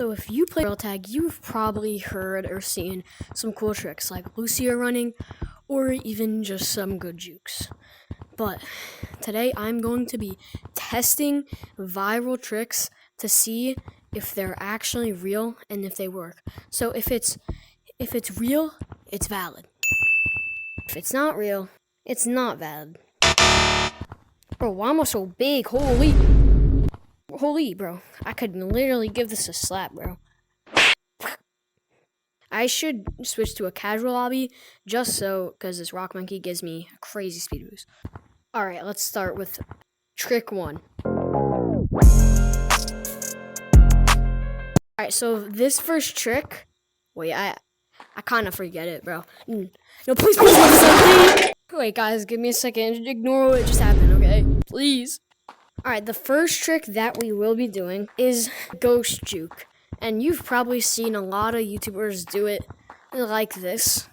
So if you play Braille Tag, you've probably heard or seen some cool tricks like Lucia running or even just some good jukes. But today I'm going to be testing viral tricks to see if they're actually real and if they work. So if it's real, it's valid. If it's not real, it's not valid. Bro, why am I so big? Holy, bro. I could literally give this a slap, bro. I should switch to a casual lobby just so, because this rock monkey gives me a crazy speed boost. Alright, let's start with trick 1. Alright, so this first trick, wait, I kind of forget it, bro. No, please. Wait, guys, give me a second. Ignore what just happened, okay? Please. Alright, the first trick that we will be doing is ghost juke. And you've probably seen a lot of YouTubers do it like this.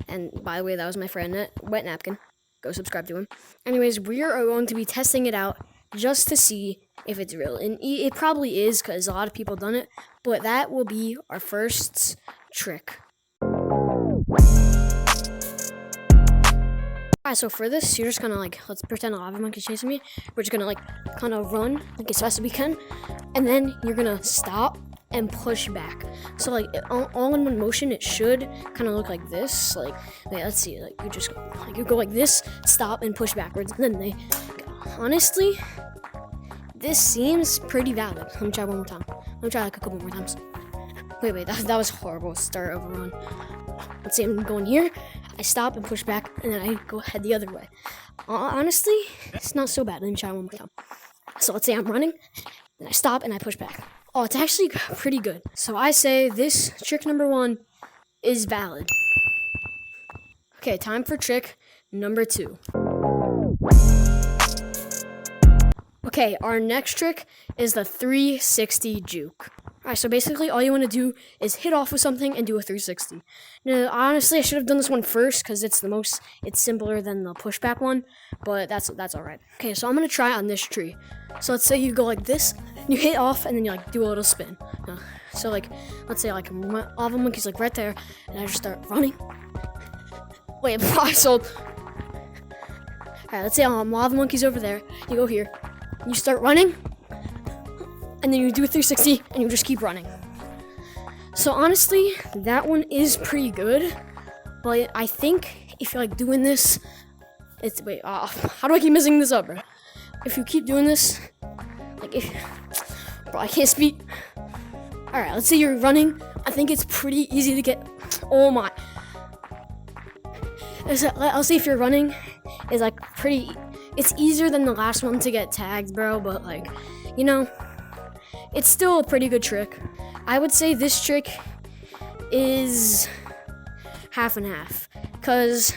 And by the way, that was my friend, Wet Napkin. Go subscribe to him. Anyways, we are going to be testing it out just to see if it's real. And it probably is because a lot of people done it. But that will be our first trick. Alright, so for this, you're just gonna let's pretend a lava monkey's chasing me. We're just gonna kind of run as fast as we can. And then you're gonna stop and push back. So all in one motion, it should kind of look like this. Wait, let's see. You just you go like this, stop and push backwards. And then honestly, this seems pretty valid. Let me try one more time. Let me try a couple more times. Wait, that was horrible. Start over run. Let's see, I'm going here. I stop and push back, and then I go head the other way. Honestly, it's not so bad. Let me try one more time. So let's say I'm running, and I stop and I push back. Oh, it's actually pretty good. So I say this trick number 1 is valid. Okay, time for trick number 2. Okay, our next trick is the 360 juke. Alright, so basically all you want to do is hit off with something and do a 360. Now, honestly, I should have done this one first because it's simpler than the pushback one, but that's alright. Okay, so I'm going to try on this tree. So let's say you go like this, you hit off, and then you do a little spin. So let's say lava monkey's right there, and I just start running. Wait, I sold. Alright, let's say lava monkey's over there, you go here, you start running, and then you do a 360, and you just keep running. So honestly, that one is pretty good, but I think if you're doing this, how do I keep messing this up, bro? If you keep doing this, bro, I can't speak. Alright, let's say you're running. I think it's pretty easy to get, oh my. I'll say if you're running, it's easier than the last one to get tagged, bro, but it's still a pretty good trick. I would say this trick is half and half, because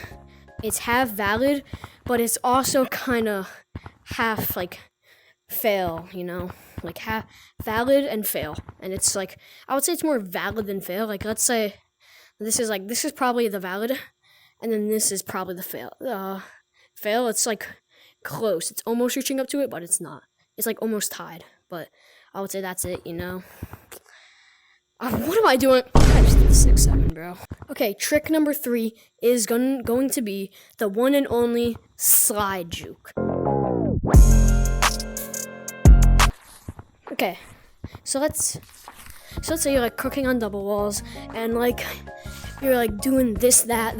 it's half valid, but it's also kind of half fail, half valid and fail. And it's I would say it's more valid than fail. Let's say this is probably the valid, and then this is probably the fail. Fail, it's close. It's almost reaching up to it, but it's not. It's almost tied, but I would say that's it, What am I doing? I just did 6-7, bro. Okay, trick number 3 is going to be the one and only slide juke. Okay, so let's say you're cooking on double walls, and you're doing this, that,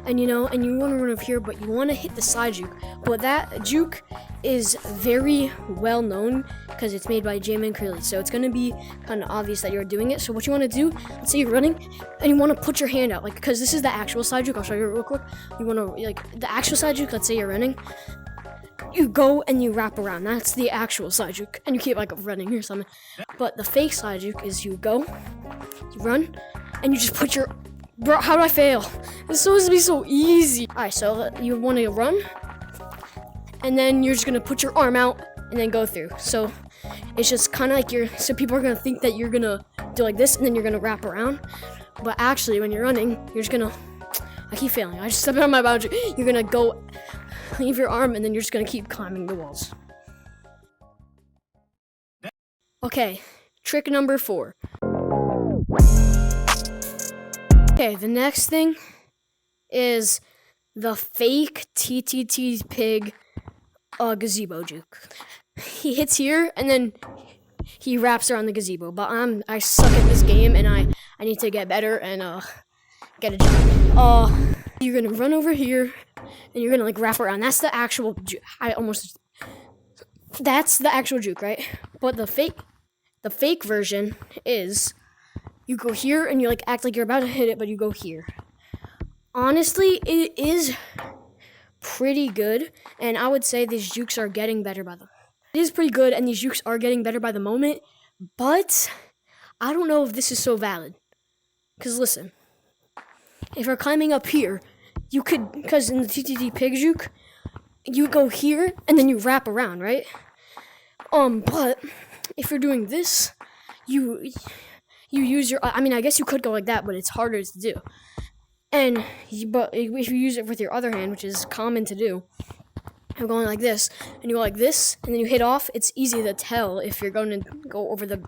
and you want to run over here, but you want to hit the side juke. But that juke is very well known because it's made by J-Man Curly, so it's gonna be kind of obvious that you're doing it. So what you want to do, let's say you're running, and you want to put your hand out, because this is the actual side juke. I'll show you real quick. You want to the actual side juke. Let's say you're running. You go and you wrap around. That's the actual side juke, and you keep running or something. But the fake side juke is you go, you run, and you just put your. Bro, how do I fail? It's supposed to be so easy. Alright, so you want to run, and then you're just gonna put your arm out and then go through. So it's just kind of so people are gonna think that you're gonna do like this, and then you're gonna wrap around. But actually, when you're running, you're just gonna. I keep failing. I just stepped on my boundary. You're gonna go, leave your arm, and then you're just gonna keep climbing the walls. Okay, trick number 4. Okay, the next thing is the fake TTT pig gazebo juke. He hits here and then he wraps around the gazebo. But I suck at this game and I need to get better and get a job. You're gonna run over here and you're gonna like wrap around. That's the actual juke. That's the actual juke, right? But the fake version is you go here and you like act like you're about to hit it, but you go here. Honestly, it is pretty good, and I would say these jukes are getting better by the. It is pretty good, and these jukes are getting better by the moment. But I don't know if this is so valid. Cause listen, if you're climbing up here, you could, cause in the TTT pig juke, you go here and then you wrap around, right? But if you're doing this, you use your. I mean, I guess you could go like that, but it's harder to do. But if you use it with your other hand, which is common to do, you're going like this, and you go like this, and then you hit off. It's easy to tell if you're going to go over the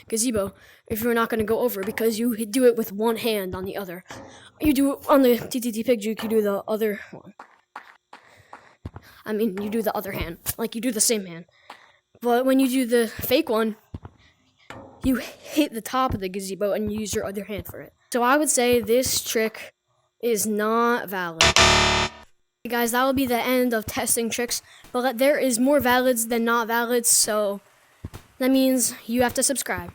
gazebo, if you're not going to go over, because you do it with one hand on the other. You do it on the TTT pig juke, you do the other one. I mean, you do the other hand, like you do the same hand. But when you do the fake one, you hit the top of the gazebo and you use your other hand for it. So I would say this trick is not valid. Okay, guys, that will be the end of testing tricks. But there is more valids than not valids, so that means you have to subscribe.